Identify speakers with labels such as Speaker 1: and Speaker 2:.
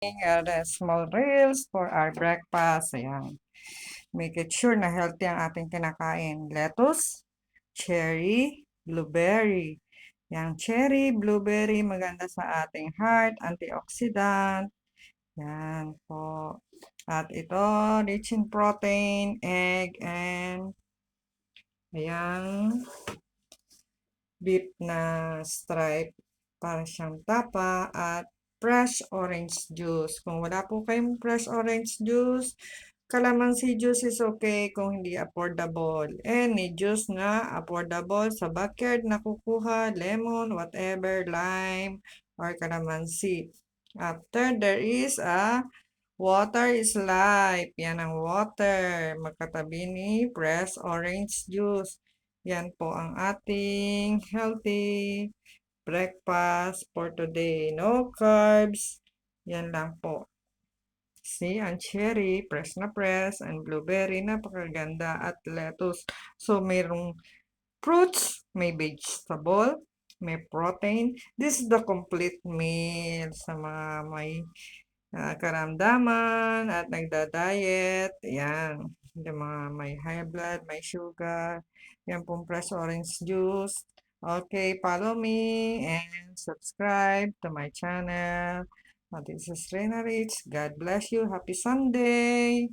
Speaker 1: The small reels for our breakfast. Ayan. Make it sure na healthy ang ating kinakain. Lettuce, cherry, blueberry. Yang cherry, blueberry, maganda sa ating heart, antioxidant. Yan po. At ito, rich in protein, egg, and ayan, beef na stripe para siyang tapa at fresh orange juice. Kung wala po kayong fresh orange juice, calamansi juice is okay kung hindi affordable. Any juice na affordable sa backyard na kukuha, lemon, whatever, lime, or calamansi. After, there is a water is life. Yan ang water. Magkatabi ni fresh orange juice. Yan po ang ating healthy breakfast for today. No carbs. Yan lang po. See, ang cherry, press na press, and blueberry, napakaganda, at lettuce. So, mayroong fruits, may vegetable, may protein. This is the complete meal sa mga may karamdaman at nagda-diet. Yan. Yung mga may high blood, may sugar. Yan pong fresh orange juice. Okay, follow me and subscribe to my channel. This is Rena Rich. God bless you. Happy Sunday!